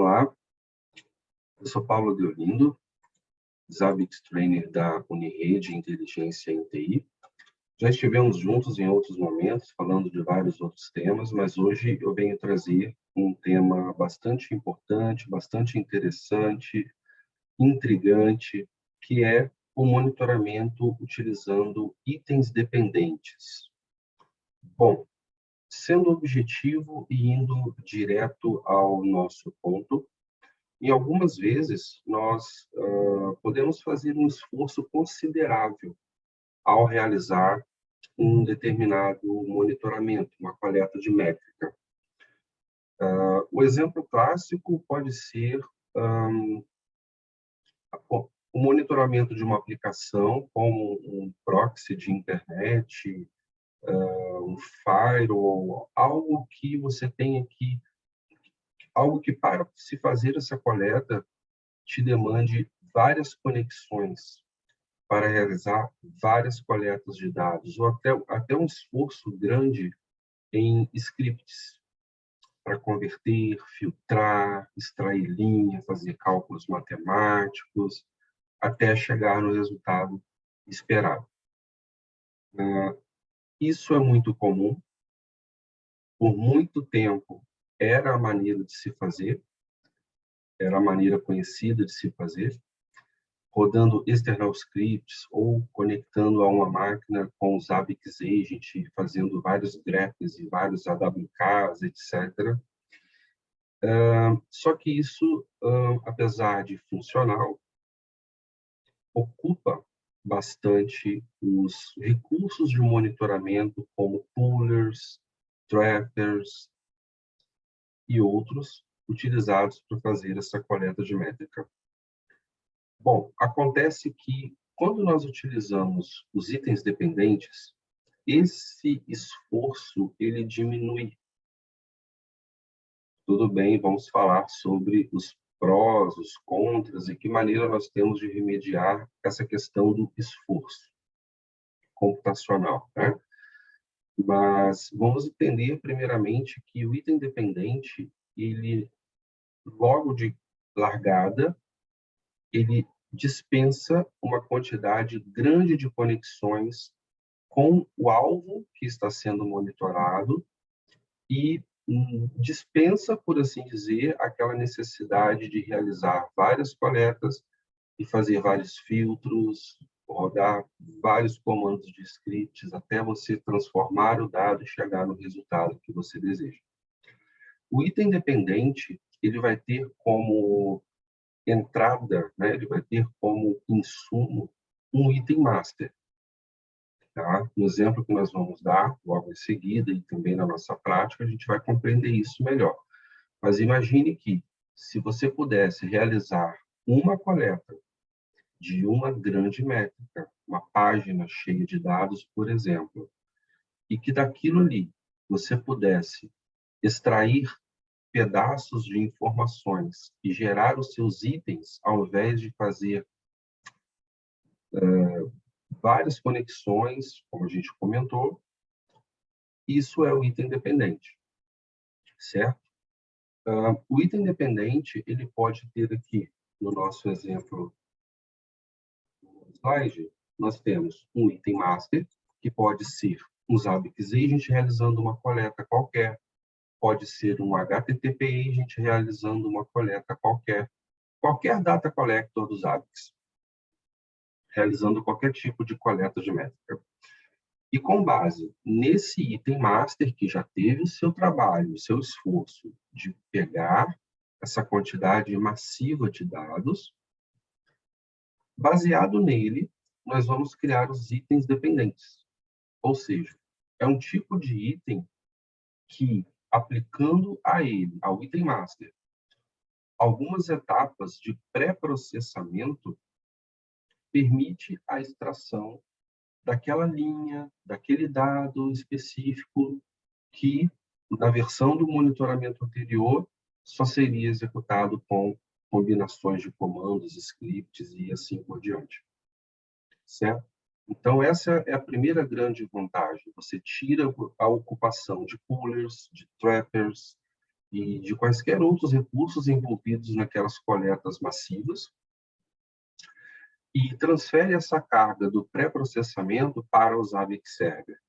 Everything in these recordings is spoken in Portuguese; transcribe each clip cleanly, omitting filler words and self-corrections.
Olá, eu sou Paulo Deolindo, Zabbix Trainer da Unirede Inteligência em TI. Já estivemos juntos em outros momentos, falando de vários outros temas, mas hoje eu venho trazer um tema bastante importante, bastante interessante, intrigante, que é o monitoramento utilizando itens dependentes. Bom, sendo objetivo e indo direto ao nosso ponto, e algumas vezes nós podemos fazer um esforço considerável ao realizar um determinado monitoramento, uma coleta de métrica. O exemplo clássico pode ser o monitoramento de uma aplicação, como um proxy de internet, um firewall, algo que você tenha que, algo que para se fazer essa coleta te demande várias conexões para realizar várias coletas de dados, ou até um esforço grande em scripts para converter, filtrar, extrair linha, fazer cálculos matemáticos, até chegar no resultado esperado. Isso é muito comum. Por muito tempo era a maneira de se fazer, era a maneira conhecida de se fazer, rodando external scripts ou conectando a uma máquina com os Zabbix Agent, fazendo vários greps e vários AWKs, etc. Só que isso, apesar de funcional, ocupa bastante os recursos de monitoramento, como poolers, trackers e outros, utilizados para fazer essa coleta de métrica. Bom, acontece que quando nós utilizamos os itens dependentes, esse esforço ele diminui. Tudo bem, vamos falar sobre os prós, os contras e que maneira nós temos de remediar essa questão do esforço computacional, né? Mas vamos entender primeiramente que o item dependente, ele logo de largada, ele dispensa uma quantidade grande de conexões com o alvo que está sendo monitorado e dispensa, por assim dizer, aquela necessidade de realizar várias coletas e fazer vários filtros, rodar vários comandos de scripts até você transformar o dado e chegar no resultado que você deseja. O item dependente, ele vai ter como entrada, né, ele vai ter como insumo um item master. Tá? No exemplo que nós vamos dar logo em seguida e também na nossa prática, a gente vai compreender isso melhor. Mas imagine que, se você pudesse realizar uma coleta de uma grande métrica, uma página cheia de dados, por exemplo, e que daquilo ali você pudesse extrair pedaços de informações e gerar os seus itens, ao invés de fazer várias conexões, como a gente comentou, isso é o item dependente, certo? O item dependente, ele pode ter aqui, no nosso exemplo no slide, nós temos um item master, que pode ser um Zabbix Agent realizando uma coleta qualquer, pode ser um HTTP Agent realizando uma coleta qualquer data collector dos Zabbix, realizando qualquer tipo de coleta de métrica. E com base nesse item master, que já teve o seu trabalho, o seu esforço de pegar essa quantidade massiva de dados, baseado nele, nós vamos criar os itens dependentes. Ou seja, é um tipo de item que, aplicando a ele, ao item master, algumas etapas de pré-processamento, permite a extração daquela linha, daquele dado específico que, na versão do monitoramento anterior, só seria executado com combinações de comandos, scripts e assim por diante. Certo? Então, essa é a primeira grande vantagem. Você tira a ocupação de poolers, de trackers, e de quaisquer outros recursos envolvidos naquelas coletas massivas e transfere essa carga do pré-processamento para o Zabbix Server.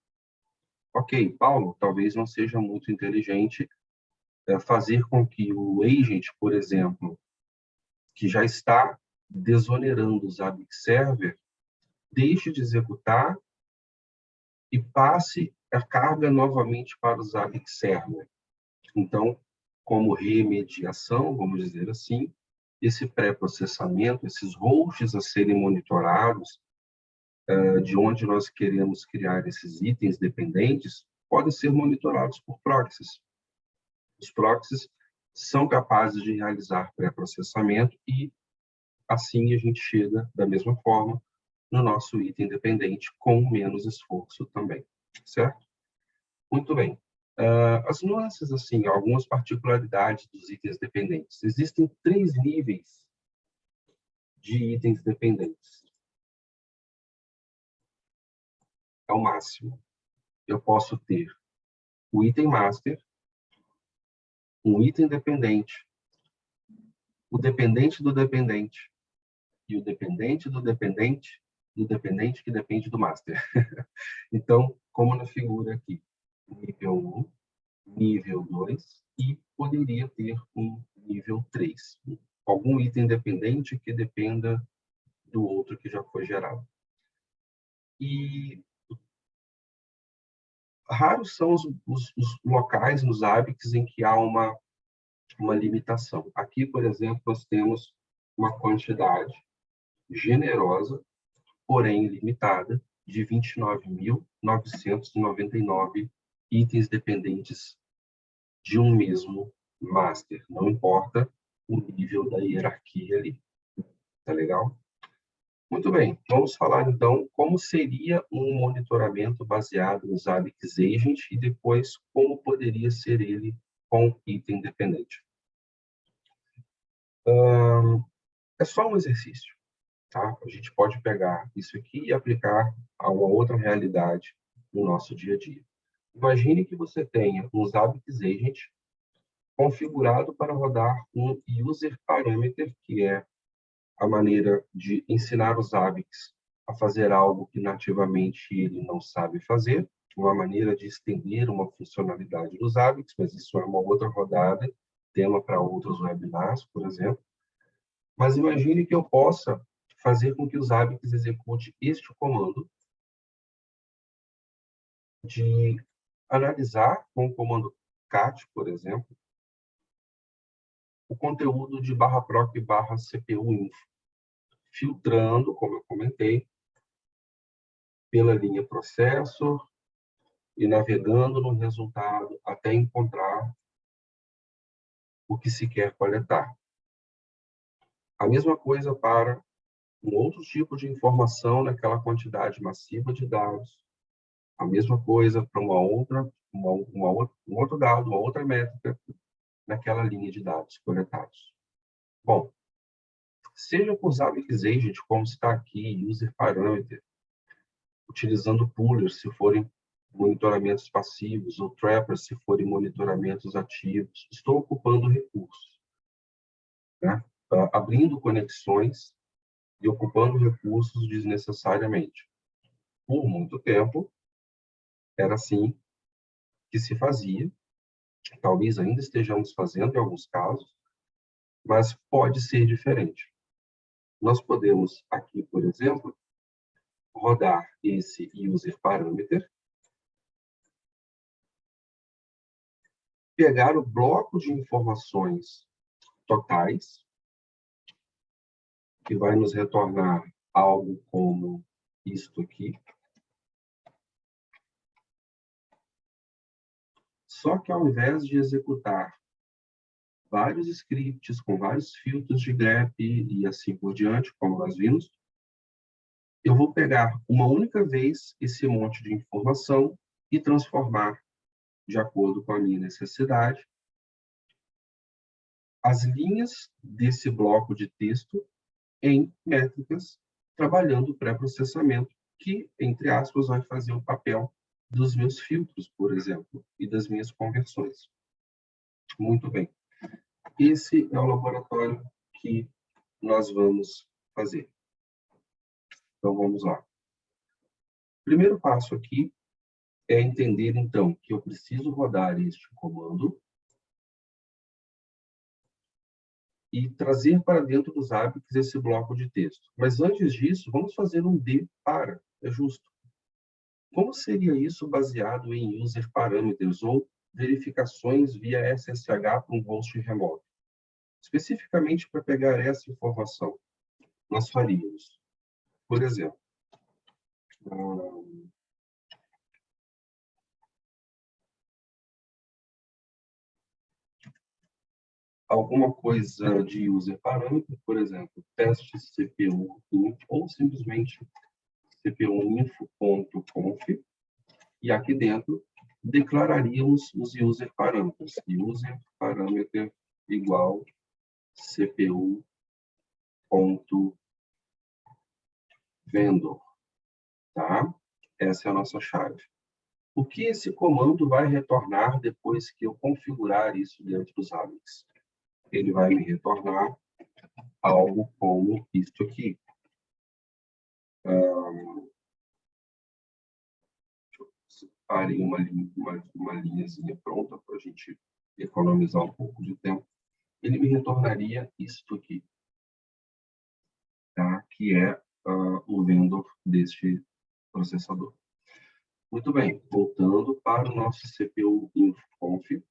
Ok, Paulo, talvez não seja muito inteligente fazer com que o agent, por exemplo, que já está desonerando o Zabbix Server, deixe de executar e passe a carga novamente para o Zabbix Server. Então, como remediação, vamos dizer assim, esse pré-processamento, esses hosts a serem monitorados, de onde nós queremos criar esses itens dependentes, podem ser monitorados por proxies. Os proxies são capazes de realizar pré-processamento e, assim, a gente chega, da mesma forma, no nosso item dependente, com menos esforço também, certo? Muito bem. As nuances, assim, algumas particularidades dos itens dependentes. Existem 3 níveis de itens dependentes. É o máximo. Eu posso ter o item master, um item dependente, o dependente do dependente e o dependente do dependente que depende do master. Então, como na figura aqui, nível 1, nível 2 e poderia ter um nível 3. Algum item dependente que dependa do outro que já foi gerado. E raros são os locais nos Zabbix em que há uma limitação. Aqui, por exemplo, nós temos uma quantidade generosa, porém limitada, de 29.999 itens dependentes de um mesmo master. Não importa o nível da hierarquia ali. Tá legal? Muito bem, vamos falar então como seria um monitoramento baseado no Zabbix Agent e depois como poderia ser ele com item dependente. É só um exercício, tá? A gente pode pegar isso aqui e aplicar a uma outra realidade no nosso dia a dia. Imagine que você tenha um Zabbix Agent configurado para rodar um user parameter, que é a maneira de ensinar os Zabbix a fazer algo que nativamente ele não sabe fazer, uma maneira de estender uma funcionalidade dos Zabbix, mas isso é uma outra rodada, tema para outros webinars, por exemplo. Mas imagine que eu possa fazer com que o Zabbix execute este comando de analisar com o comando cat, por exemplo, o conteúdo de /proc e /cpu info, filtrando, como eu comentei, pela linha processor e navegando no resultado até encontrar o que se quer coletar. A mesma coisa para um outro tipo de informação naquela quantidade massiva de dados. A mesma coisa para um outro dado, uma outra métrica naquela linha de dados coletados. Bom, seja com Zabbix Agent, como está aqui, User Parameter, utilizando pullers, se forem monitoramentos passivos, ou trappers, se forem monitoramentos ativos. Estou ocupando recursos, né? Abrindo conexões e ocupando recursos desnecessariamente. Por muito tempo, era assim que se fazia, talvez ainda estejamos fazendo em alguns casos, mas pode ser diferente. Nós podemos aqui, por exemplo, rodar esse user parameter, pegar o bloco de informações totais, que vai nos retornar algo como isto aqui. Só que ao invés de executar vários scripts com vários filtros de grep e assim por diante, como nós vimos, eu vou pegar uma única vez esse monte de informação e transformar, de acordo com a minha necessidade, as linhas desse bloco de texto em métricas, trabalhando o pré-processamento, que, entre aspas, vai fazer o papel dos meus filtros, por exemplo, e das minhas conversões. Muito bem. Esse é o laboratório que nós vamos fazer. Então, vamos lá. O primeiro passo aqui é entender, então, que eu preciso rodar este comando e trazer para dentro dos hábitos esse bloco de texto. Mas antes disso, vamos fazer um D para, é justo. Como seria isso baseado em user parameters ou verificações via SSH para um host remoto? Especificamente para pegar essa informação, nós faríamos, por exemplo, alguma coisa de user parameter, por exemplo, teste CPU info, ou simplesmente cpu-info.conf, e aqui dentro declararíamos os user parameters. User parameter igual cpu.vendor, tá? Essa é a nossa chave. O que esse comando vai retornar depois que eu configurar isso dentro dos hábitos? Ele vai me retornar algo como isto aqui. Parei uma linhazinha pronta para a gente economizar um pouco de tempo. Ele me retornaria isto aqui, tá? Que é o vendor deste processador. Muito bem, voltando para o nosso CPU-info.conf,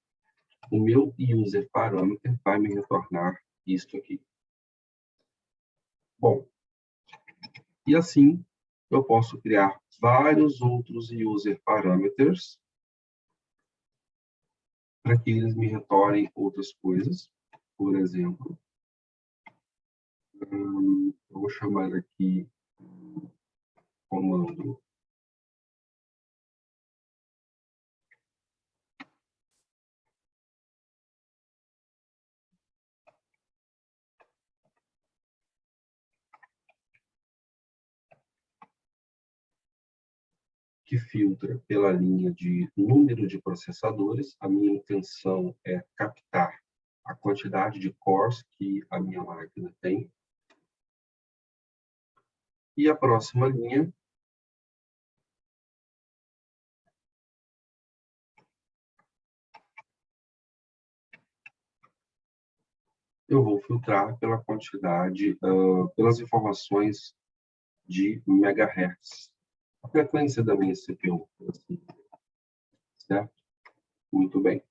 o meu user parameter vai me retornar isto aqui. Bom, e assim eu posso criar vários outros user parameters para que eles me retornem outras coisas. Por exemplo, eu vou chamar aqui comando que filtra pela linha de número de processadores. A minha intenção é captar a quantidade de cores que a minha máquina tem. E a próxima linha eu vou filtrar pela quantidade, pelas informações de megahertz. A frequência da minha CPU, assim, certo? Muito bem.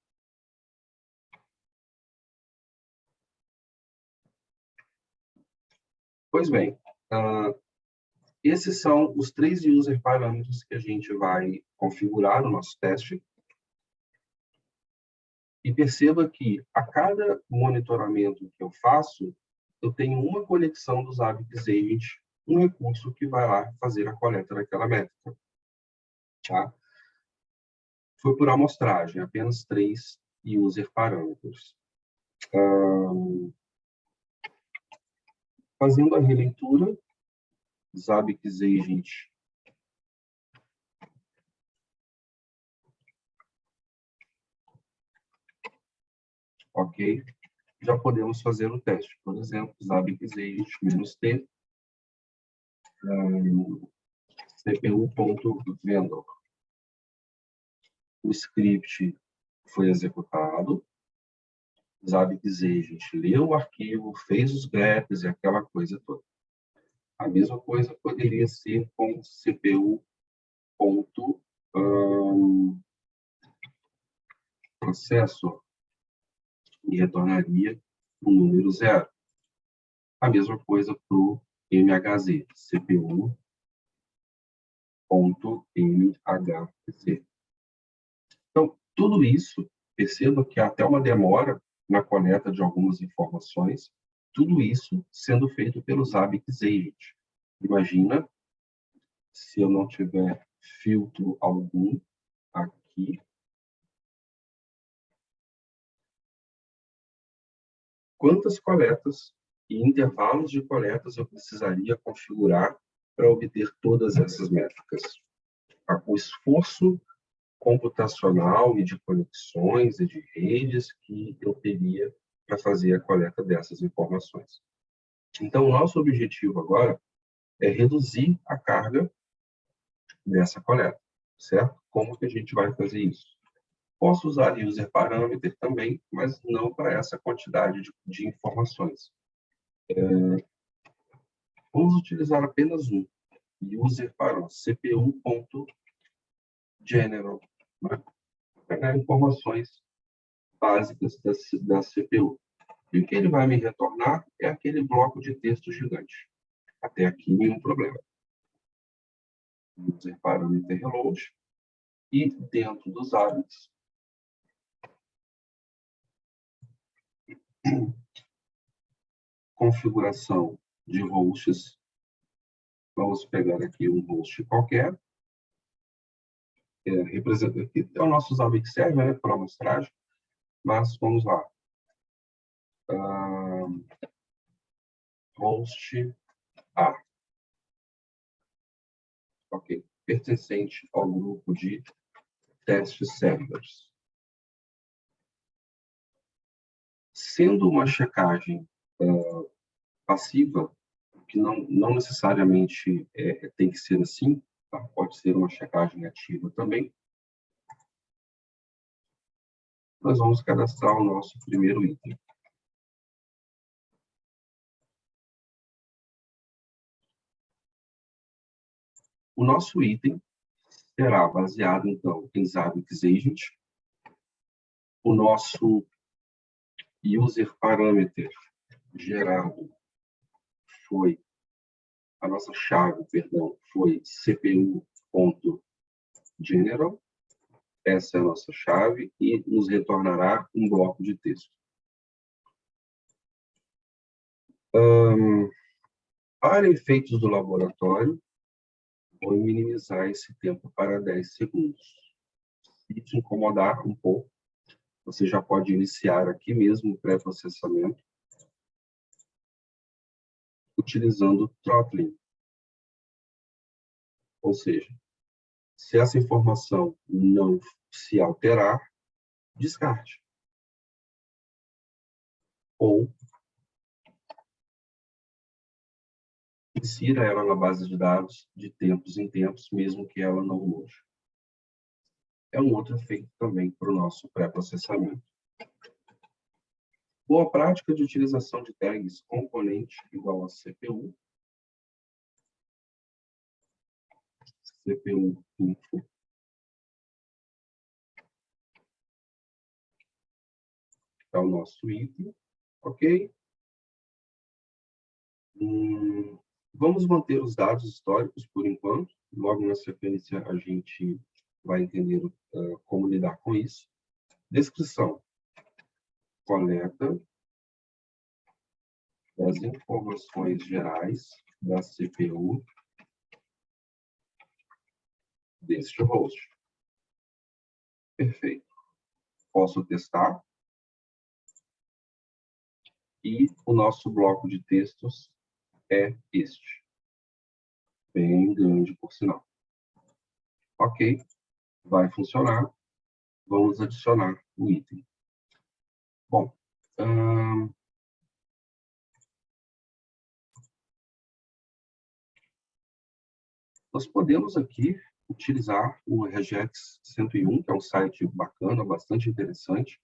Pois bem, esses são os 3 user parâmetros que a gente vai configurar no nosso teste. E perceba que a cada monitoramento que eu faço, eu tenho uma conexão dos hábitos agent, um recurso que vai lá fazer a coleta daquela métrica. Tá? Foi por amostragem, apenas 3 user parâmetros. Fazendo a releitura, Zabbix Agent ok, já podemos fazer o teste. Por exemplo, Zabbix Agent-T, cpu.vendor. O script foi executado, Zabbix Agent leu o arquivo, fez os greps e aquela coisa toda. A mesma coisa poderia ser com cpu.processo e retornaria o número 0. A mesma coisa para o MHZ, cpu.mhz. Então, tudo isso, perceba que há até uma demora na coleta de algumas informações, tudo isso sendo feito pelos Zabbix Agent. Imagina se eu não tiver filtro algum aqui. Quantas coletas e intervalos de coletas eu precisaria configurar para obter todas essas métricas? O esforço computacional e de conexões e de redes que eu teria para fazer a coleta dessas informações. Então, o nosso objetivo agora é reduzir a carga dessa coleta, certo? Como que a gente vai fazer isso? Posso usar user parameter também, mas não para essa quantidade de informações. Vamos utilizar apenas um, user parameter, cpu.general, né? Pegar informações básicas da CPU. E o que ele vai me retornar é aquele bloco de texto gigante. Até aqui, nenhum problema. User parameter reload. E dentro dos hábitos, configuração de hosts. Vamos pegar aqui um host qualquer. Representa aqui, é o nosso Zabbix Server, né, para amostragem. Mas vamos lá. Host A. Ok. Pertencente ao grupo de test servers. Sendo uma checagem passiva, que não necessariamente tem que ser assim, tá? Pode ser uma checagem ativa também. Nós vamos cadastrar o nosso primeiro item. O nosso item será baseado, então, em Zabbix Agent. O nosso user parameter gerado foi, a nossa chave, perdão, foi cpu.general. Essa é a nossa chave e nos retornará um bloco de texto. Para efeitos do laboratório, vou minimizar esse tempo para 10 segundos. Se te incomodar um pouco, você já pode iniciar aqui mesmo o pré-processamento utilizando throttling. Ou seja, se essa informação não se alterar, descarte. Ou insira ela na base de dados de tempos em tempos, mesmo que ela não mude. É um outro efeito também para o nosso pré-processamento. Boa prática de utilização de tags componente igual a CPU. CPU info. É o nosso item. Ok? Vamos manter os dados históricos por enquanto. Logo na sequência, a gente vai entender como lidar com isso. Descrição. Coleta das informações gerais da CPU deste host. Perfeito. Posso testar. E o nosso bloco de textos é este. Bem grande, por sinal. Ok. Vai funcionar. Vamos adicionar o item. Bom, nós podemos aqui utilizar o Regex 101, que é um site bacana, bastante interessante,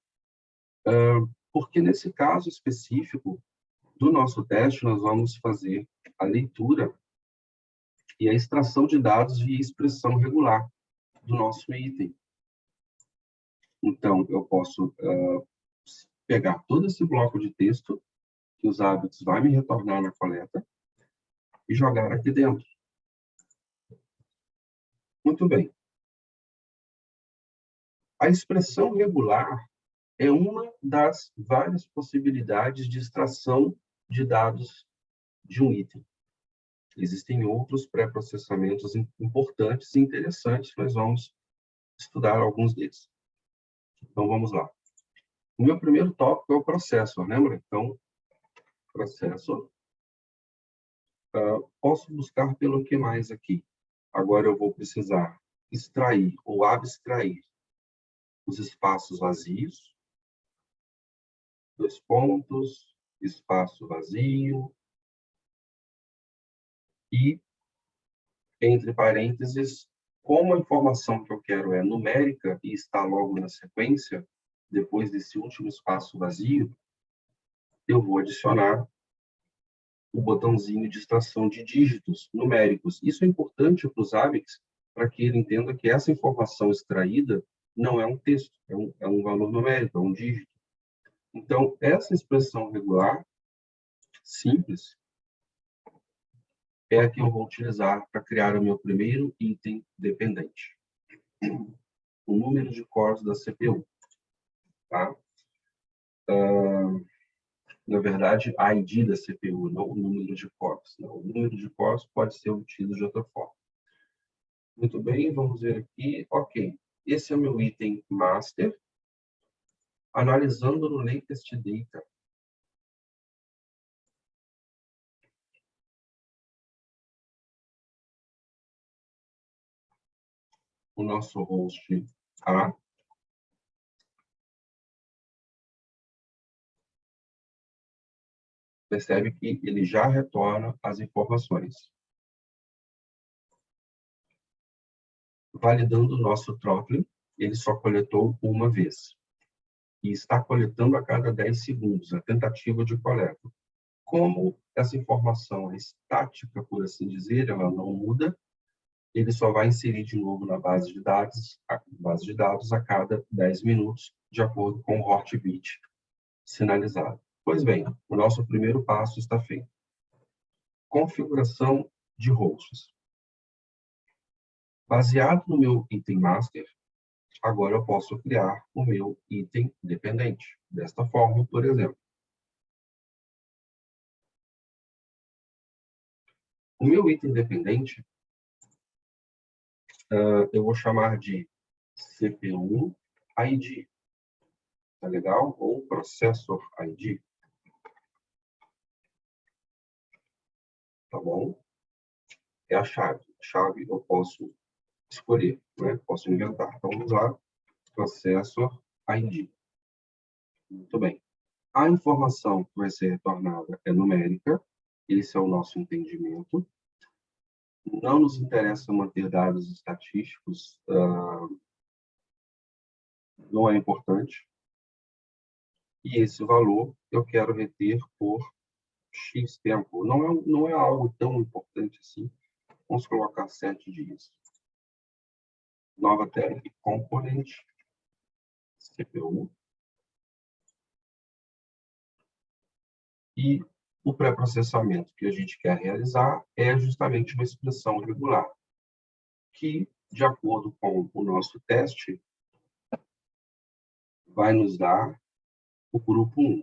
porque nesse caso específico do nosso teste, nós vamos fazer a leitura e a extração de dados via expressão regular do nosso item. Então, eu posso pegar todo esse bloco de texto que os hábitos vai me retornar na coleta e jogar aqui dentro. Muito bem. A expressão regular é uma das várias possibilidades de extração de dados de um item. Existem outros pré-processamentos importantes e interessantes, mas vamos estudar alguns deles. Então, vamos lá. O meu primeiro tópico é o processor, lembra? Então, processor. Posso buscar pelo que mais aqui? Agora eu vou precisar extrair ou abstrair os espaços vazios, 2 pontos, espaço vazio, e, entre parênteses, como a informação que eu quero é numérica e está logo na sequência, depois desse último espaço vazio, eu vou adicionar o botãozinho de extração de dígitos numéricos. Isso é importante para o Zabbix, para que ele entenda que essa informação extraída não é um texto, é um valor numérico, é um dígito. Então, essa expressão regular, simples, é a que eu vou utilizar para criar o meu primeiro item dependente. O número de cores da CPU. Tá? Na verdade, a ID da CPU, não o número de cores. Não, o número de cores pode ser obtido de outra forma. Muito bem, vamos ver aqui. Ok, esse é o meu item master. Analisando no latest data. O nosso host A. Percebe que ele já retorna as informações. Validando o nosso throttling, ele só coletou uma vez. E está coletando a cada 10 segundos, a tentativa de coleta. Como essa informação é estática, por assim dizer, ela não muda, ele só vai inserir de novo na base de dados a cada 10 minutos, de acordo com o heartbeat sinalizado. Pois bem, o nosso primeiro passo está feito. Configuração de hosts. Baseado no meu item master, agora eu posso criar o meu item dependente. Desta forma, por exemplo. O meu item dependente, eu vou chamar de CPU ID. Tá legal? Ou Processor ID. Tá bom? É a chave. A chave eu posso escolher, né? Posso inventar. Então, vamos lá. Processor ID. Muito bem. A informação que vai ser retornada é numérica. Esse é o nosso entendimento. Não nos interessa manter dados estatísticos. Não é importante. E esse valor eu quero reter por X tempo. Não é algo tão importante assim. Vamos colocar 7 dias. Nova tag, componente, CPU. E o pré-processamento que a gente quer realizar é justamente uma expressão regular, que, de acordo com o nosso teste, vai nos dar o grupo 1.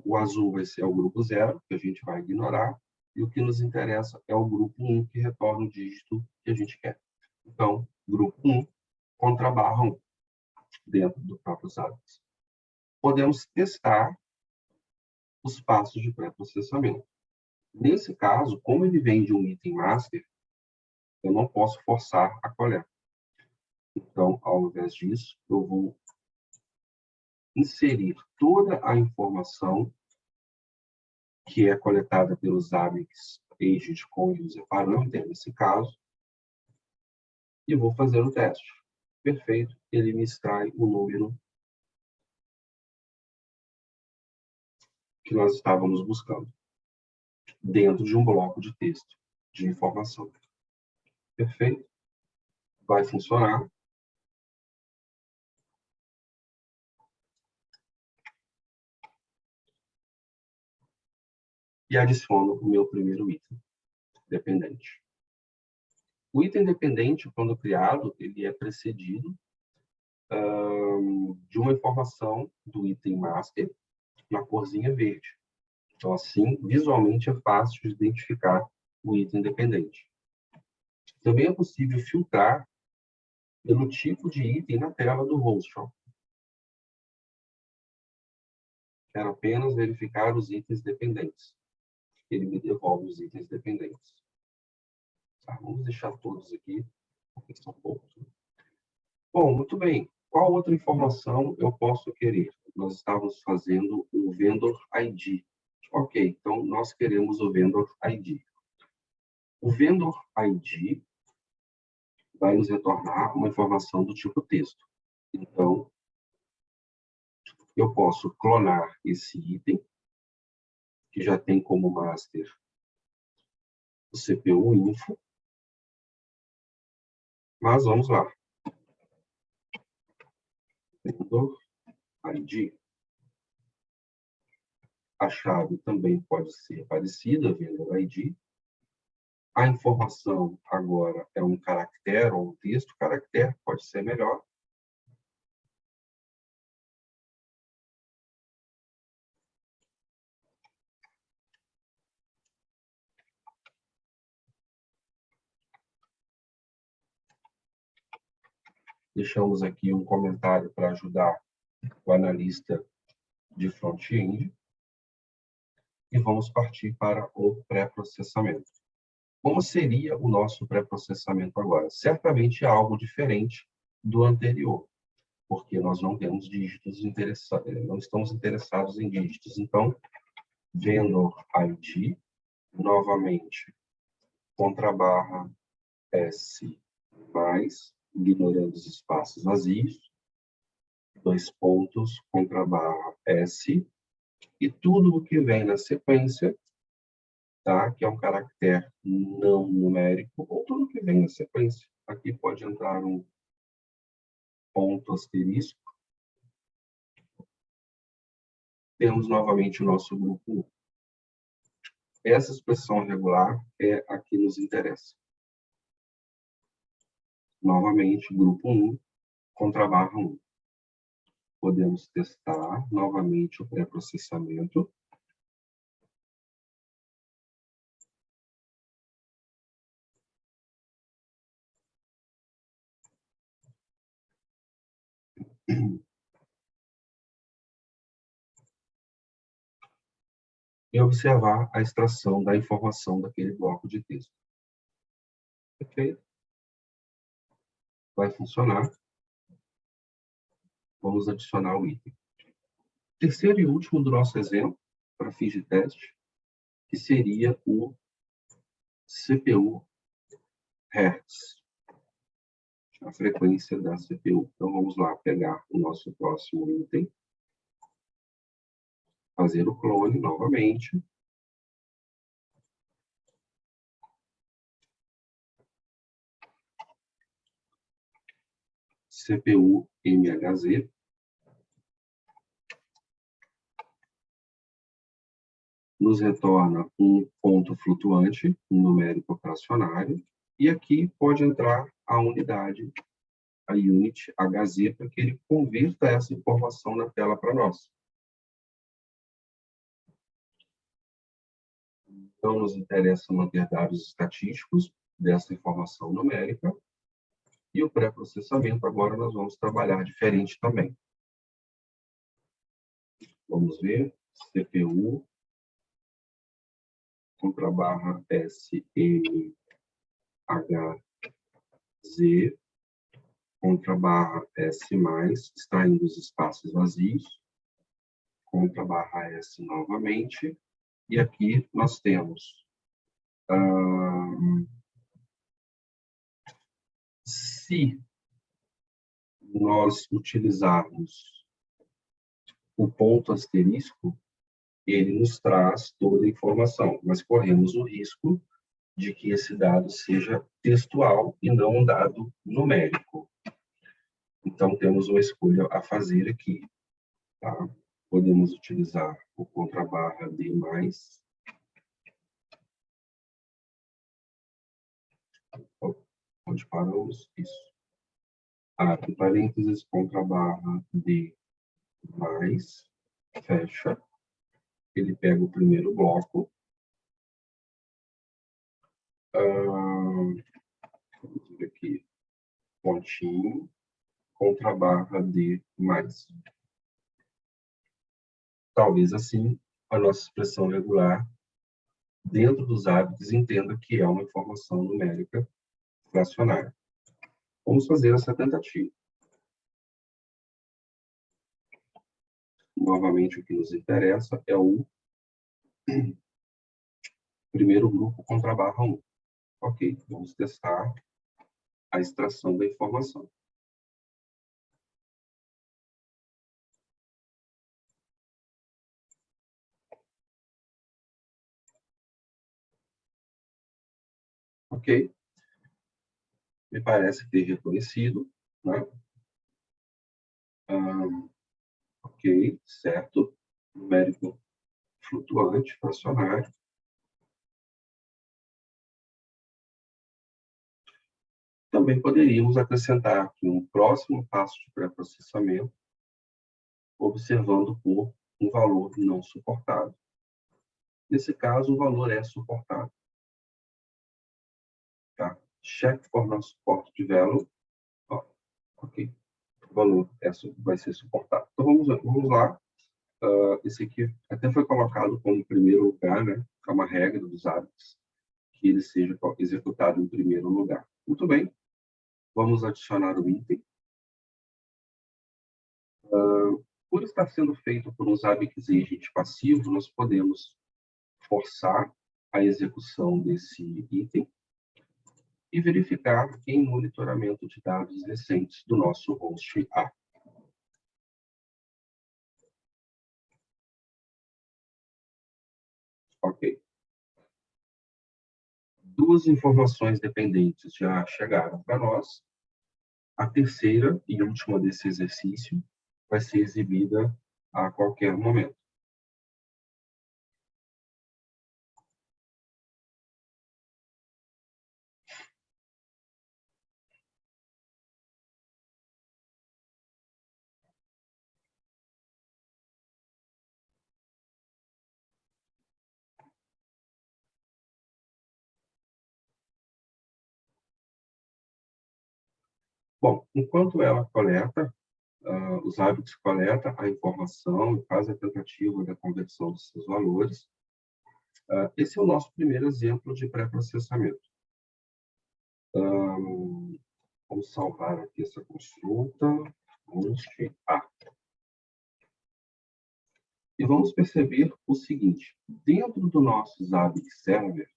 O azul vai ser o grupo 0, que a gente vai ignorar, e o que nos interessa é o grupo 1, que retorna o dígito que a gente quer. Então, grupo 1 contra barra 1, dentro do próprio Zabbix. Podemos testar os passos de pré-processamento. Nesse caso, como ele vem de um item master, eu não posso forçar a coleta. Então, ao invés disso, eu vou inserir toda a informação que é coletada pelos Zabbix Agent com user parameter, nesse caso, e vou fazer o teste. Perfeito, ele me extrai o número que nós estávamos buscando, dentro de um bloco de texto, de informação. Perfeito, vai funcionar. E adiciono o meu primeiro item dependente. O item dependente, quando criado, ele é precedido de uma informação do item master na corzinha verde. Então, assim, visualmente é fácil de identificar o item dependente. Também é possível filtrar pelo tipo de item na tela do host. Quero apenas verificar os itens dependentes. Ele me devolve os itens dependentes. Tá, vamos deixar todos aqui, porque são poucos. Bom, muito bem. Qual outra informação eu posso querer? Nós estávamos fazendo o Vendor ID. Ok, então nós queremos o Vendor ID. O Vendor ID vai nos retornar uma informação do tipo texto. Então, eu posso clonar esse item, que já tem como master o CPU info, mas vamos lá. Vendor ID. A chave também pode ser parecida, Vendor ID. A informação agora é um caractere ou um texto. Caractere pode ser melhor. Deixamos aqui um comentário para ajudar o analista de front-end. E vamos partir para o pré-processamento. Como seria o nosso pré-processamento agora? Certamente é algo diferente do anterior, porque nós não temos dígitos interessados, não estamos interessados em dígitos. Então, vendor ID, novamente, contrabarra S mais, ignorando os espaços vazios, 2 pontos, contrabarra S, e tudo o que vem na sequência, tá? Que é um caractere não numérico, ou tudo que vem na sequência. Aqui pode entrar um ponto asterisco. Temos novamente o nosso grupo 1. Essa expressão regular é a que nos interessa. Novamente, grupo 1, contrabarra 1. Podemos testar novamente o pré-processamento. E observar a extração da informação daquele bloco de texto. Perfeito? Vai funcionar. Vamos adicionar o item. Terceiro e último do nosso exemplo, para fins de teste, que seria o CPU Hertz, a frequência da CPU. Então, vamos lá pegar o nosso próximo item, fazer o clone novamente. CPU MHZ. Nos retorna um ponto flutuante, um numérico fracionário, e aqui pode entrar a unidade, a unit HZ, para que ele convirta essa informação na tela para nós. Então, nos interessa manter dados estatísticos dessa informação numérica, e o pré-processamento agora nós vamos trabalhar diferente também. Vamos ver, CPU, contrabarra SMHZ, contrabarra S+, extraindo os espaços vazios, contrabarra S novamente, e aqui nós temos se nós utilizarmos o ponto asterisco, ele nos traz toda a informação, mas corremos o risco de que esse dado seja textual e não um dado numérico. Então, temos uma escolha a fazer aqui. Tá? Podemos utilizar o contrabarra D+, onde paramos? Isso. Abre parênteses, contrabarra D+, fecha. Ele pega o primeiro bloco. Vamos ver aqui. Pontinho, contrabarra D+. Talvez assim, a nossa expressão regular, dentro dos hábitos, entenda que é uma informação numérica fracionária. Vamos fazer essa tentativa. Novamente, o que nos interessa é o primeiro grupo contra a barra 1. Ok, vamos testar a extração da informação. Ok, me parece ter reconhecido, né? Ok, certo. Numérico flutuante, fracionário. Também poderíamos acrescentar aqui um próximo passo de pré-processamento, observando por um valor não suportado. Nesse caso, o valor é suportado. Tá? Check for not support de value. Ok. O valor vai ser suportado. Então, vamos lá. Esse aqui até foi colocado como primeiro lugar, né? É uma regra dos hábitos, que ele seja executado em primeiro lugar. Muito bem. Vamos adicionar o item. Por estar sendo feito por um Zabbix agent passivo, nós podemos forçar a execução desse item e verificar em monitoramento de dados recentes do nosso host A. Ok. Duas informações dependentes já chegaram para nós. A terceira e última desse exercício vai ser exibida a qualquer momento. Bom, enquanto ela coleta, os hábitos coleta a informação e faz a tentativa da conversão dos seus valores, esse é o nosso primeiro exemplo de pré-processamento. Vamos salvar aqui essa consulta. Host A. E vamos perceber o seguinte. Dentro do nosso Zabbix Server,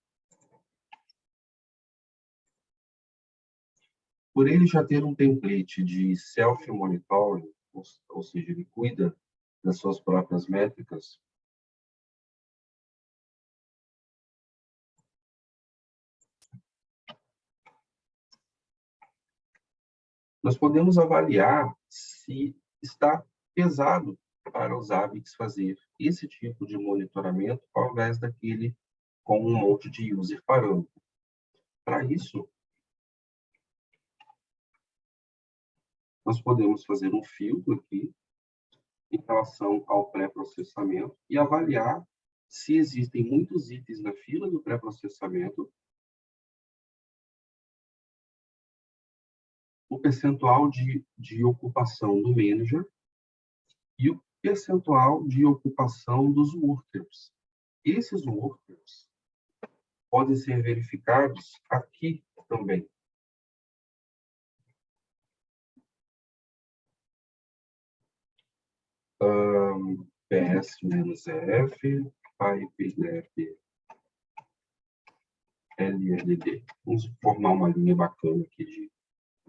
por ele já ter um template de self-monitoring, ou seja, ele cuida das suas próprias métricas, nós podemos avaliar se está pesado para os Zabbix fazer esse tipo de monitoramento ao invés daquele com um monte de user parâmetro. Para isso, nós podemos fazer um filtro aqui em relação ao pré-processamento e avaliar se existem muitos itens na fila do pré-processamento, o percentual de ocupação do manager e o percentual de ocupação dos workers. Esses workers podem ser verificados aqui também. PS-F, pipe-def, LLD. Vamos formar uma linha bacana aqui de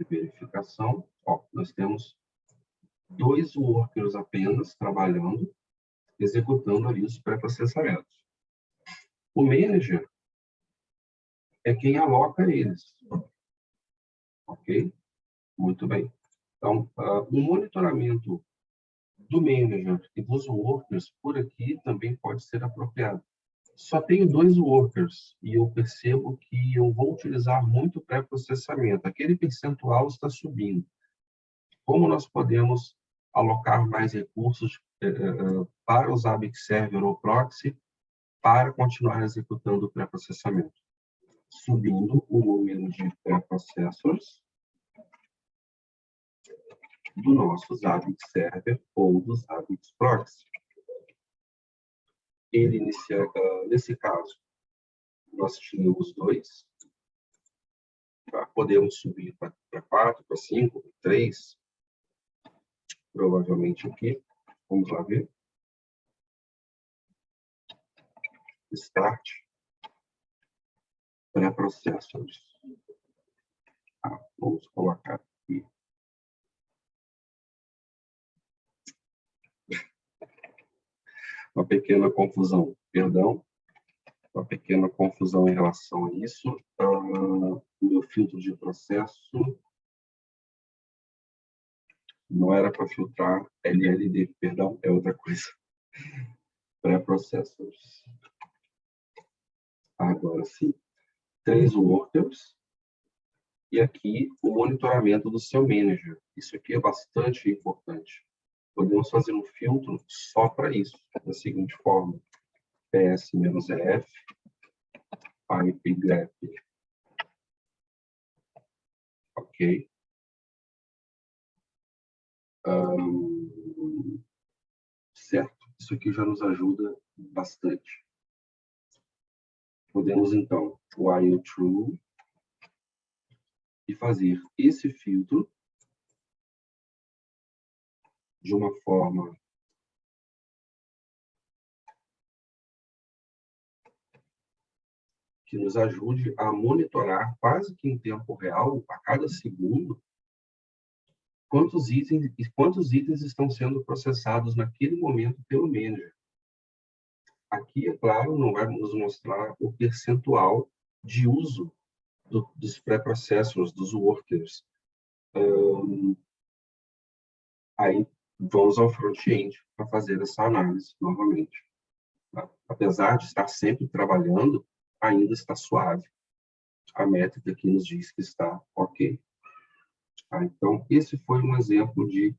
verificação. Ó, nós temos 2 workers apenas trabalhando, executando ali os pré-processamentos. O manager é quem aloca eles. Ok? Muito bem. Então, o monitoramento do manager e dos workers por aqui também pode ser apropriado. Só tenho 2 workers e eu percebo que eu vou utilizar muito pré-processamento. Aquele percentual está subindo. Como nós podemos alocar mais recursos para o Zabbix Server ou Proxy para continuar executando o pré-processamento? Subindo o número de pré-processors do nosso Zabbix Server ou do Zabbix Proxy. Ele nesse caso, nós tínhamos 2. Podemos subir para 4, para 5, para 3. Provavelmente aqui. Vamos lá ver. Start pré-processors. Vamos colocar aqui. Uma pequena confusão, perdão. Uma pequena confusão em relação a isso. O meu filtro de processo não era para filtrar LLD, perdão, é outra coisa. Pré-processors. Agora sim. 3 workers. E aqui o monitoramento do seu manager. Isso aqui é bastante importante. Podemos fazer um filtro só para isso, da seguinte forma. PS-EF, pipegraph. Ok. Certo. Isso aqui já nos ajuda bastante. Podemos, então, while true, e fazer esse filtro de uma forma que nos ajude a monitorar quase que em tempo real, a cada segundo, quantos itens estão sendo processados naquele momento pelo manager. Aqui, é claro, não vai nos mostrar o percentual de uso dos pré-processos, dos workers. Aí, vamos ao front-end para fazer essa análise novamente. Tá? Apesar de estar sempre trabalhando, ainda está suave. A métrica aqui nos diz que está ok. Tá? Então, esse foi um exemplo de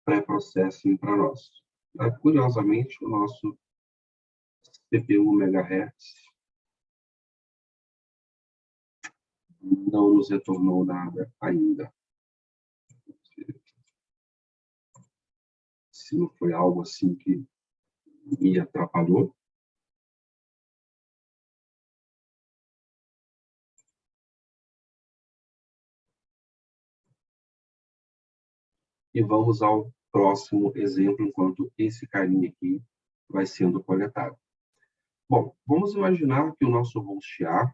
pré-processing para nós. Curiosamente, o nosso CPU MHz não nos retornou nada ainda. Se não foi algo assim que me atrapalhou. E vamos ao próximo exemplo, enquanto esse carinha aqui vai sendo coletado. Bom, vamos imaginar que o nosso host A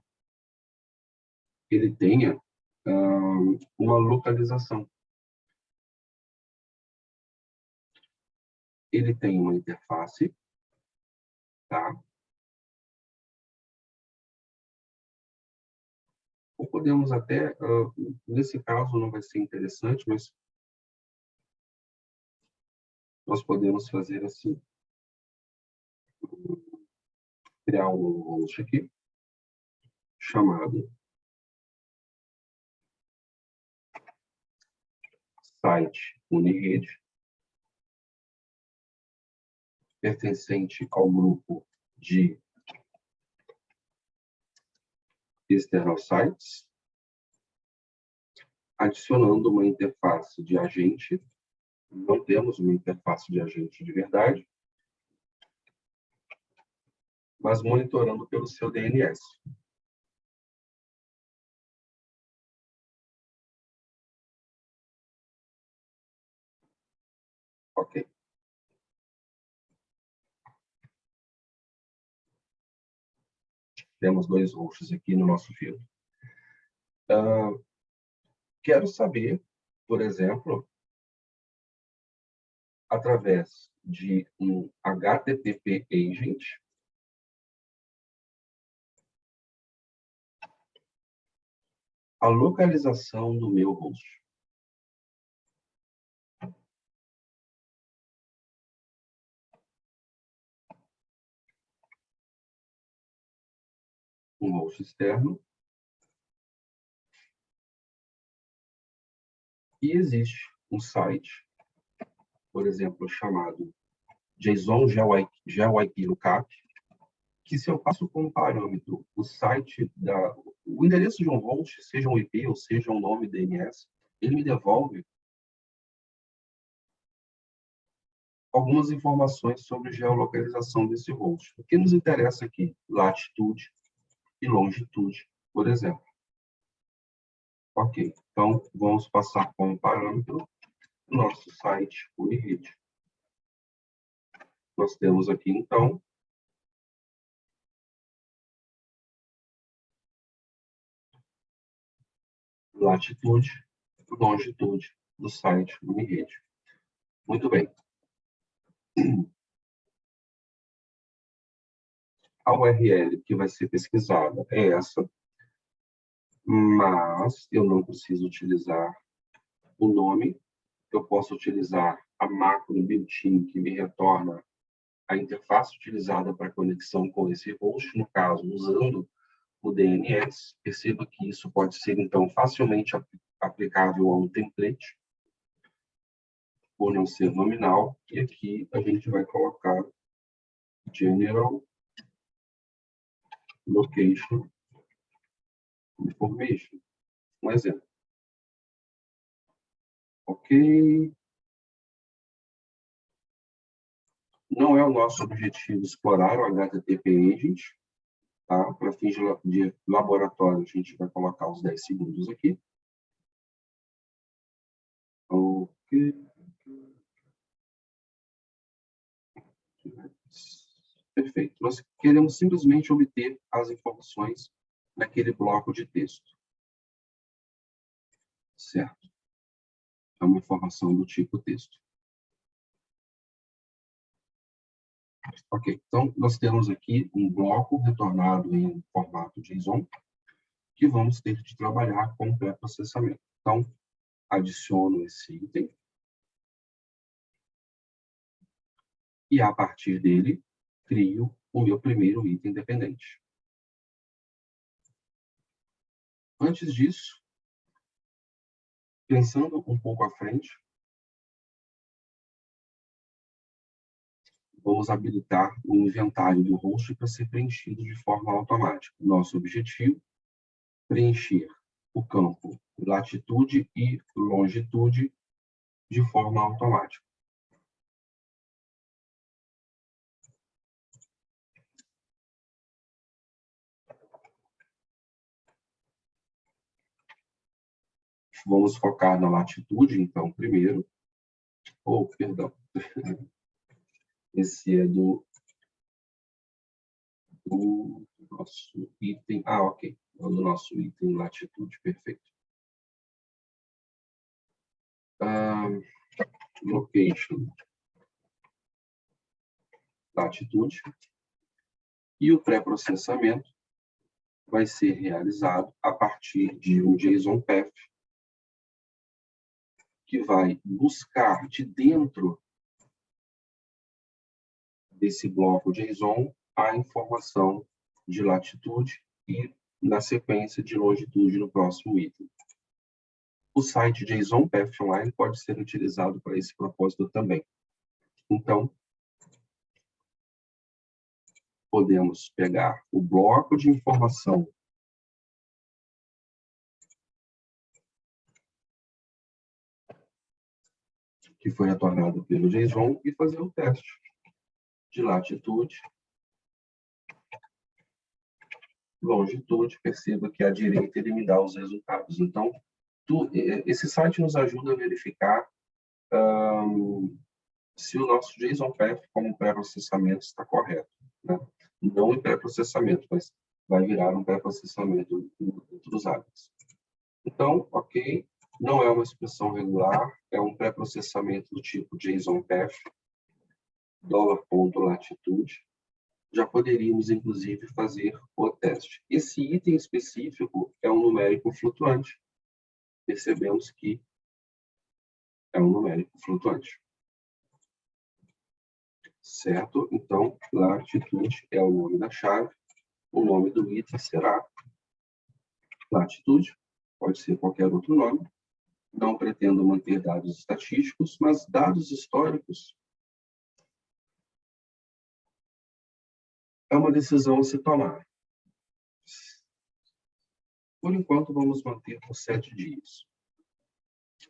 ele tenha uma localização. Ele tem uma interface, tá? Ou podemos até, nesse caso não vai ser interessante, mas nós podemos fazer assim. Criar um host aqui, chamado site Unirede, pertencente ao grupo de external sites, adicionando uma interface de agente. Não temos uma interface de agente de verdade, mas monitorando pelo seu DNS. Ok. Temos 2 hosts aqui no nosso filtro. Quero saber, por exemplo, através de um HTTP agent, a localização do meu host. Um host externo. E existe um site, por exemplo, chamado JSON GeoIP Lookup, que se eu passo como parâmetro o endereço de um host, seja um IP ou seja um nome DNS, ele me devolve algumas informações sobre a geolocalização desse host. O que nos interessa aqui? Latitude e longitude, por exemplo. Ok, então vamos passar como parâmetro o nosso site Unirede. Nós temos aqui, então, latitude, longitude do site Unirede. Muito bem. A URL que vai ser pesquisada é essa, mas eu não preciso utilizar o nome, eu posso utilizar a macro built-in que me retorna a interface utilizada para conexão com esse host, no caso, usando o DNS. Perceba que isso pode ser, então, facilmente aplicável a um template, por não ser nominal. E aqui a gente vai colocar General Location Information. Um exemplo. Ok. Não é o nosso objetivo explorar o HTTP Agent. Tá? Para fins de laboratório, a gente vai colocar os 10 segundos aqui. Ok. Perfeito. Nós queremos simplesmente obter as informações naquele bloco de texto. Certo. É uma informação do tipo texto. Ok. Então, nós temos aqui um bloco retornado em formato JSON, que vamos ter de trabalhar com pré-processamento. Então, adiciono esse item. E, a partir dele, crio o meu primeiro item dependente. Antes disso, pensando um pouco à frente, vamos habilitar o inventário do host para ser preenchido de forma automática. Nosso objetivo, preencher o campo latitude e longitude de forma automática. Vamos focar na latitude, então, primeiro. Perdão. Esse é do nosso item. Ok. Do nosso item latitude, perfeito. Location, latitude. E o pré-processamento vai ser realizado a partir de um JSON Path que vai buscar de dentro desse bloco JSON a informação de latitude e, na sequência, de longitude no próximo item. O site JSON Path Online pode ser utilizado para esse propósito também. Então, podemos pegar o bloco de informação que foi retornado pelo JSON e fazer o teste de latitude, longitude. Perceba que à direita ele me dá os resultados. Então, esse site nos ajuda a verificar se o nosso JSON Path como pré-processamento está correto. Né? Não em pré-processamento, mas vai virar um pré-processamento dentro dos hábitos. Então, ok, não é uma expressão regular, é um pré-processamento do tipo JSON Path, $.latitude. Já poderíamos, inclusive, fazer o teste. Esse item específico é um numérico flutuante. Percebemos que é um numérico flutuante. Certo? Então, latitude é o nome da chave. O nome do item será latitude. Pode ser qualquer outro nome. Não pretendo manter dados estatísticos, mas dados históricos é uma decisão a se tomar. Por enquanto, vamos manter por 7 dias.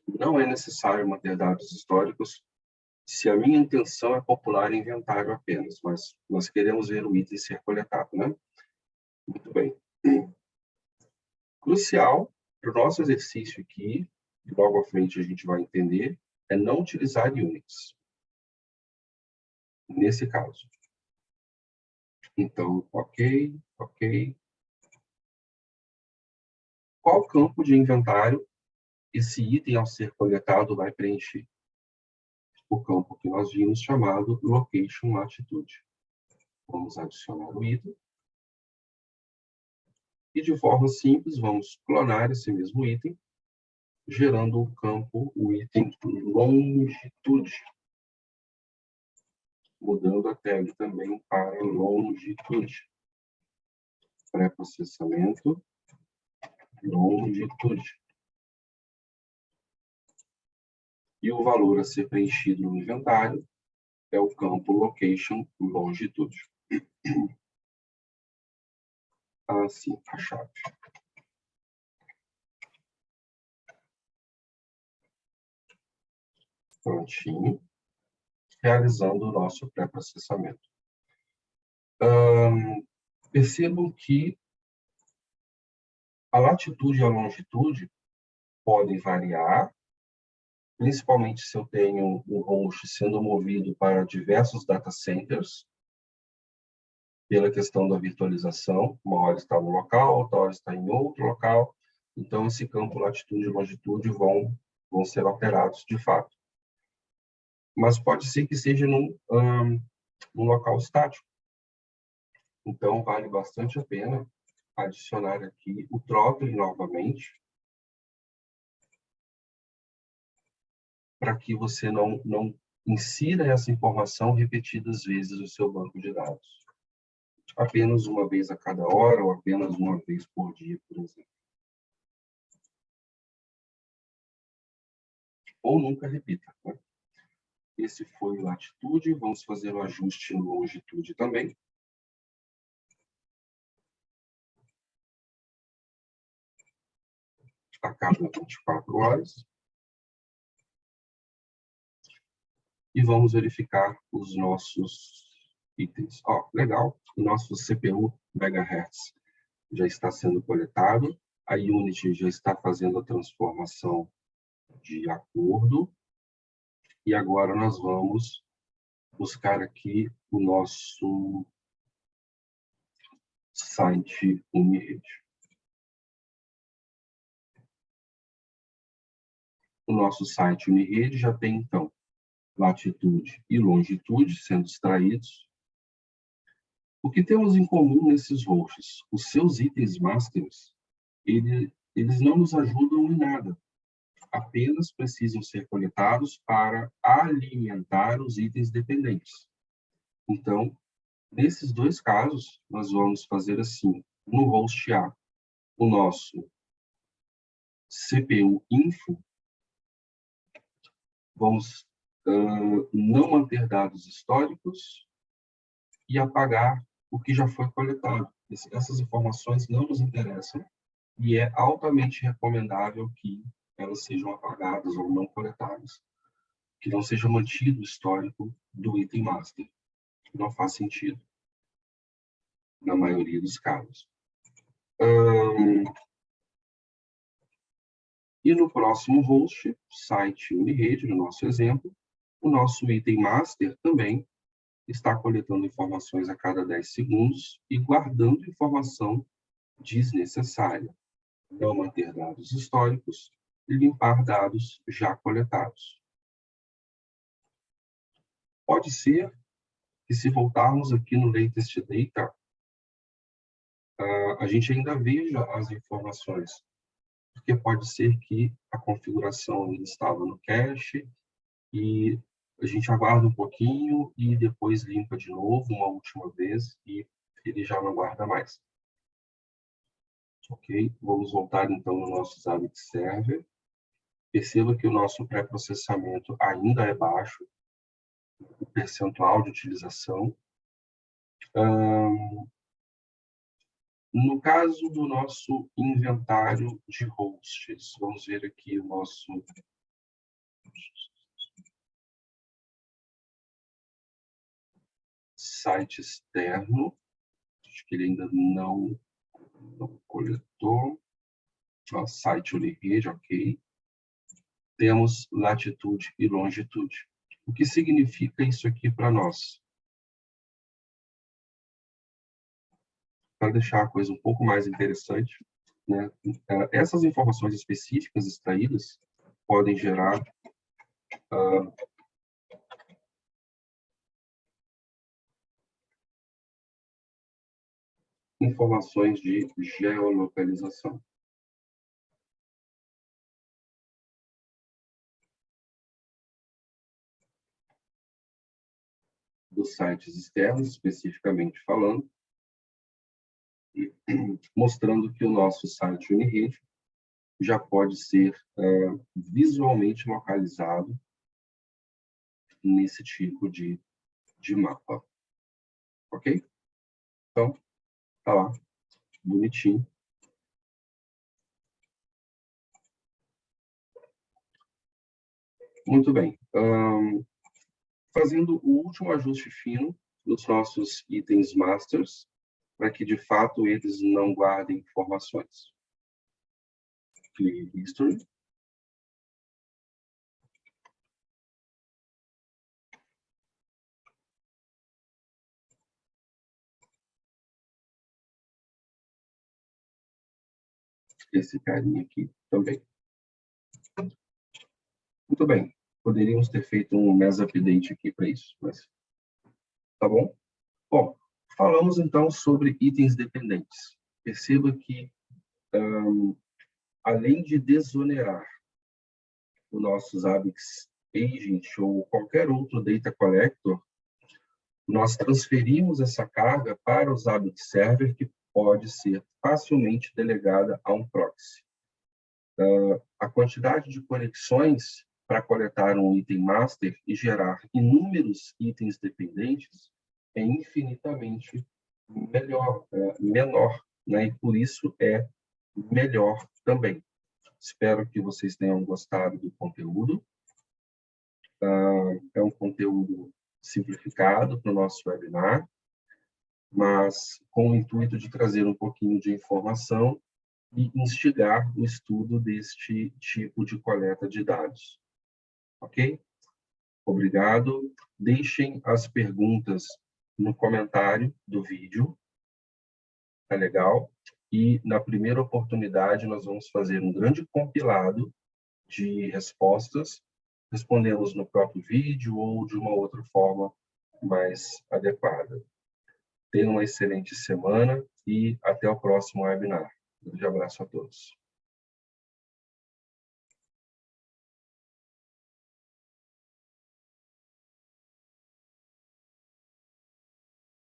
Não é necessário manter dados históricos se a minha intenção é popular inventário apenas, mas nós queremos ver o item ser coletado, né? Muito bem. Crucial para o nosso exercício aqui, e logo à frente a gente vai entender, é não utilizar Unix. Nesse caso. Então, ok. qual campo de inventário esse item, ao ser coletado, vai preencher? O campo que nós vimos chamado Location Latitude. Vamos adicionar o item. E, de forma simples, vamos clonar esse mesmo item, gerando o campo, o item Longitude. Mudando a tag também para Longitude. Pré-processamento, Longitude. E o valor a ser preenchido no inventário é o campo Location Longitude. Assim, a chave. Prontinho. Realizando o nosso pré-processamento. Percebam que a latitude e a longitude podem variar, principalmente se eu tenho o host sendo movido para diversos data centers, pela questão da virtualização. Uma hora está no local, outra hora está em outro local. Então, esse campo latitude e longitude vão ser alterados de fato. Mas pode ser que seja num local estático. Então, vale bastante a pena adicionar aqui o throttle novamente, para que você não insira essa informação repetidas vezes no seu banco de dados. Apenas uma vez a cada hora, ou apenas uma vez por dia, por exemplo. Ou nunca repita. Né? Esse foi o latitude, vamos fazer o ajuste no longitude também. A cada 24 horas. E vamos verificar os nossos itens. Legal, o nosso CPU MHz já está sendo coletado, a Unity já está fazendo a transformação de acordo, e agora nós vamos buscar aqui o nosso site Unirede. O nosso site Unirede já tem, então, latitude e longitude sendo extraídos. O que temos em comum nesses hosts? Os seus itens masters, eles não nos ajudam em nada. Apenas precisam ser coletados para alimentar os itens dependentes. Então, nesses dois casos, nós vamos fazer assim. No host A, o nosso CPU info, vamos não manter dados históricos e apagar o que já foi coletado. Essas informações não nos interessam e é altamente recomendável que elas sejam apagadas ou não coletadas, que não seja mantido o histórico do item master. Não faz sentido, na maioria dos casos. E no próximo host, site Unirede, no nosso exemplo, o nosso item master também está coletando informações a cada 10 segundos e guardando informação desnecessária. Não manter dados históricos e limpar dados já coletados. Pode ser que, se voltarmos aqui no latest data, a gente ainda veja as informações, porque pode ser que a configuração ainda estava no cache e a gente aguarda um pouquinho e depois limpa de novo uma última vez e ele já não guarda mais. Ok? Vamos voltar então no nosso Zabbix Server. Perceba que o nosso pré-processamento ainda é baixo, o percentual de utilização. No caso do nosso inventário de hosts, vamos ver aqui o nosso site externo. Acho que ele ainda não coletou. Site Unirede, ok. Temos latitude e longitude. O que significa isso aqui para nós? Para deixar a coisa um pouco mais interessante, né? Essas informações específicas extraídas podem gerar informações de geolocalização. Dos sites externos, especificamente falando, mostrando que o nosso site Unirede já pode ser visualmente localizado nesse tipo de mapa. Ok? Então, tá lá, bonitinho. Muito bem. Fazendo o último ajuste fino dos nossos itens masters, para que, de fato, eles não guardem informações. Click History. Esse carinha aqui também. Muito bem. Poderíamos ter feito um MES update aqui para isso, mas tá bom? Bom, falamos então sobre itens dependentes. Perceba que, além de desonerar o nosso Zabbix Agent ou qualquer outro data collector, nós transferimos essa carga para o Zabbix Server, que pode ser facilmente delegada a um proxy. A quantidade de conexões para coletar um item master e gerar inúmeros itens dependentes é infinitamente menor, né? E por isso é melhor também. Espero que vocês tenham gostado do conteúdo. É um conteúdo simplificado para o nosso webinar, mas com o intuito de trazer um pouquinho de informação e instigar o estudo deste tipo de coleta de dados. Ok? Obrigado. Deixem as perguntas no comentário do vídeo. Tá legal? E, na primeira oportunidade, nós vamos fazer um grande compilado de respostas. Respondemos no próprio vídeo ou de uma outra forma mais adequada. Tenham uma excelente semana e até o próximo webinar. Um grande abraço a todos.